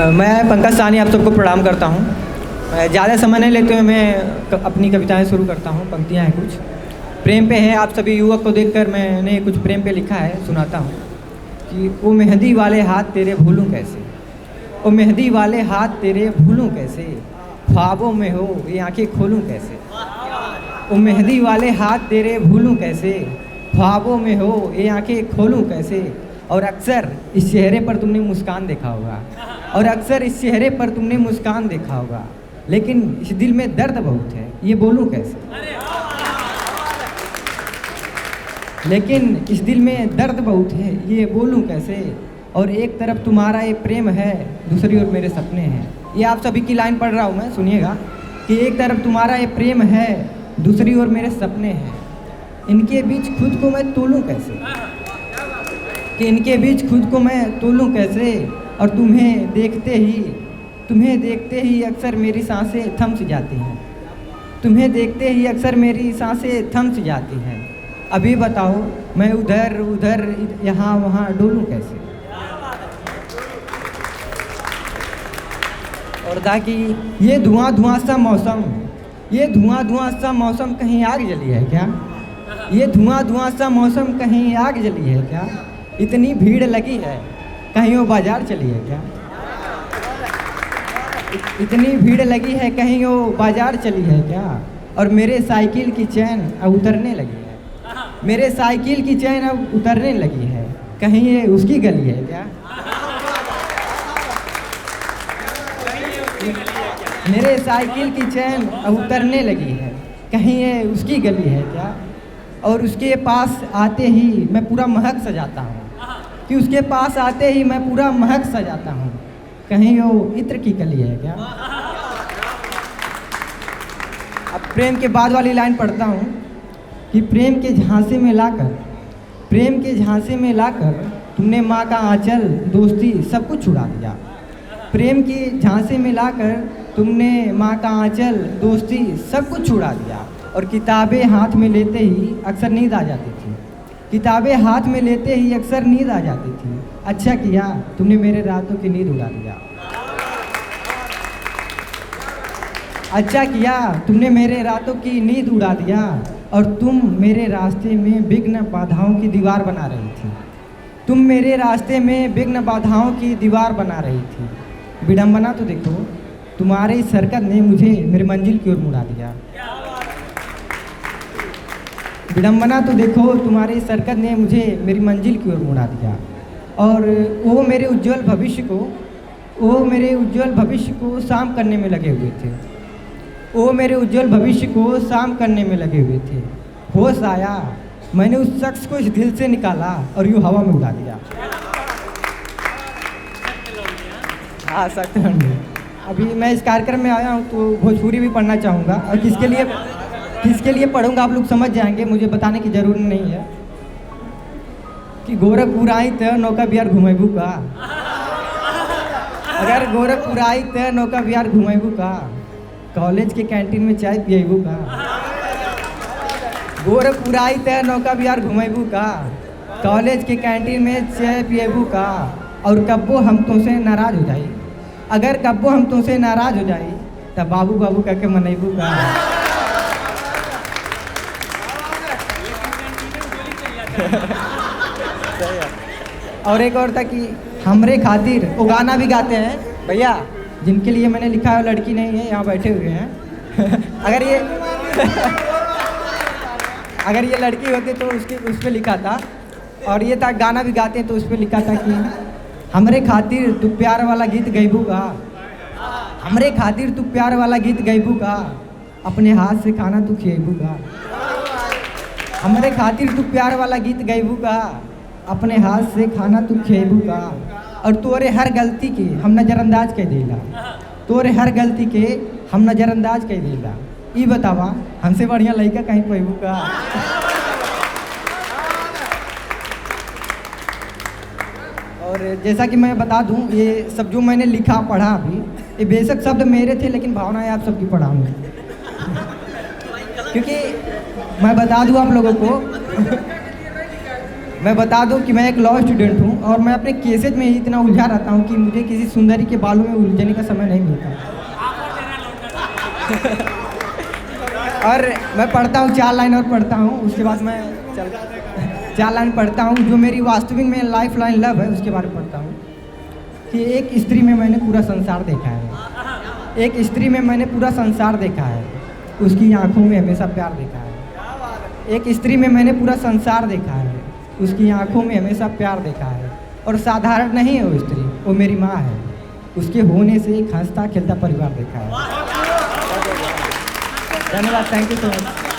मैं पंकज साहनी आप सबको प्रणाम करता हूँ। ज़्यादा समय नहीं लेते हुए मैं अपनी कविताएं शुरू करता हूँ। पंक्तियाँ हैं कुछ प्रेम पे है। आप सभी युवक को देखकर मैंने कुछ प्रेम पे लिखा है, सुनाता हूँ कि ओ मेहंदी वाले हाथ तेरे भूलूं कैसे, ओ मेहंदी वाले हाथ तेरे भूलूं कैसे, ख्वाबों में हो ये आंखें खोलूं कैसे। ओ मेहंदी वाले हाथ तेरे भूलूं कैसे, ख्वाबों में हो ये आंखें खोलूं कैसे। और अक्सर इस चेहरे पर तुमने मुस्कान देखा होगा, और अक्सर इस चेहरे पर तुमने मुस्कान देखा होगा, लेकिन इस दिल में दर्द बहुत है, ये बोलूं कैसे। लेकिन इस दिल में दर्द बहुत है, ये बोलूं कैसे। और एक तरफ तुम्हारा ये प्रेम है, दूसरी ओर मेरे सपने हैं। ये आप सभी की लाइन पढ़ रहा हूँ मैं, सुनिएगा कि एक तरफ तुम्हारा ये प्रेम है, दूसरी ओर मेरे सपने हैं। इनके बीच खुद को मैं तोलूं कैसे, कि इनके बीच खुद को मैं तोलूं कैसे। और तुम्हें देखते ही अक्सर मेरी सांसें थम सी जाती हैं, तुम्हें देखते ही अक्सर मेरी सांसें थम सी जाती हैं। अभी बताओ मैं उधर उधर यहाँ वहाँ डोलूं कैसे। और ताकि ये धुआं धुआं सा मौसम, ये धुआं धुआं सा मौसम कहीं आग जली है क्या, ये धुआं धुआं सा मौसम कहीं आग जली है क्या। इतनी भीड़ लगी है कहीं वो बाजार चली है क्या, इतनी भीड़ लगी है कहीं वो बाजार चली है क्या। और मेरे साइकिल की चैन अब उतरने लगी है, मेरे साइकिल की चैन अब उतरने लगी है, कहीं ये उसकी गली है क्या। मेरे साइकिल की चैन अब उतरने लगी है, कहीं ये उसकी गली है क्या। और उसके पास आते ही मैं पूरा महक सजाता हूँ, कि उसके पास आते ही मैं पूरा महक सजाता हूँ, कहीं वो इत्र की कली है क्या। अब प्रेम के बाद वाली लाइन पढ़ता हूँ कि प्रेम के झांसे में लाकर तुमने माँ का आंचल दोस्ती सब कुछ छुड़ा दिया। प्रेम के झांसे में लाकर तुमने माँ का आंचल दोस्ती सब कुछ छुड़ा दिया। और किताबें हाथ में लेते ही अक्सर नींद आ जाती थी, किताबें हाथ में लेते ही अक्सर नींद आ जाती थी। अच्छा किया तुमने मेरे रातों की नींद उड़ा दिया, अच्छा किया तुमने मेरे रातों की नींद उड़ा दिया। और तुम मेरे रास्ते में विघ्न बाधाओं की दीवार बना रही थी, तुम मेरे रास्ते में विघ्न बाधाओं की दीवार बना रही थी। विडंबना तो देखो तुम्हारे इस हरकत ने मुझे मेरी मंजिल की ओर मुड़ा दिया, विडंबना तो देखो तुम्हारी इस हरकत ने मुझे मेरी मंजिल की ओर मुड़ा दिया। और वो मेरे उज्जवल भविष्य को शाम करने में लगे हुए थे, वो मेरे उज्जवल भविष्य को शाम करने में लगे हुए थे। होश आया मैंने उस शख्स को इस दिल से निकाला और यूँ हवा में उड़ा दिया। हाँ सत्य। अभी मैं इस कार्यक्रम में आया हूँ तो भोजपुरी भी पढ़ना चाहूँगा, और किसके लिए पढ़ूंगा आप लोग समझ जाएंगे, मुझे बताने की जरूरत नहीं है। कि गोरखपुर आई तो नौका बिहार घुमेबू का, अगर गोरखपुर आई तो नौका बिहार घुमेबू का, कॉलेज के कैंटीन में चाय पिएबू का। गोरखपुर आई तो नौका बिहार घुमेबू का, कॉलेज के कैंटीन में चाय पिएबू का। और कब्बो हम तुमसे नाराज हो जाई, अगर कब्बो हम तुमसे नाराज हो जाई तब बाबू बाबू कह के मनेबू का। और एक और था कि हमरे खातिर, वो गाना भी गाते हैं भैया जिनके लिए मैंने लिखा है, लड़की नहीं है यहाँ बैठे हुए हैं। अगर ये लड़की होती तो उस पर लिखा था। और ये था गाना भी गाते हैं तो उस पर लिखा था कि हमरे खातिर तू प्यार वाला गीत गैबू का, हमरे खातिर तू प्यार वाला गीत गैबू का, अपने हाथ से खाना तू खिएबू का। हमरे खातिर तू प्यार वाला गीत गैबू का, अपने हाथ से खाना तू खेबू का। और तोरे हर गलती के हम नज़रअंदाज कर देला, तोरे हर गलती के हम नज़रअंदाज कर देला। ई बतावा हमसे बढ़िया लड़का कहीं पैबू का। और जैसा कि मैं बता दूं, ये सब जो मैंने लिखा पढ़ा अभी, ये बेशक शब्द मेरे थे लेकिन भावनाएं आप सबकी पढ़ाऊँगी। क्योंकि मैं बता दूं आप लोगों को मैं बता दूं कि मैं एक लॉ स्टूडेंट हूं और मैं अपने केसेज में ही इतना उलझा रहता हूं कि मुझे किसी सुंदरी के बालों में उलझने का समय नहीं मिलता। और मैं पढ़ता हूं 4 लाइन और पढ़ता हूं, उसके बाद मैं 4 लाइन पढ़ता हूं। जो मेरी वास्तविक में लाइफ लाइन लव है उसके बारे में पढ़ता हूं कि एक स्त्री में मैंने पूरा संसार देखा है। एक स्त्री में मैंने पूरा संसार देखा है, उसकी आंखों में हमेशा प्यार देखा है। एक स्त्री में मैंने पूरा संसार देखा है, उसकी आंखों में हमेशा प्यार देखा है। और साधारण नहीं है वो स्त्री, वो मेरी माँ है। उसके होने से एक हंसता खेलता परिवार देखा है। धन्यवाद, थैंक यू सो मच।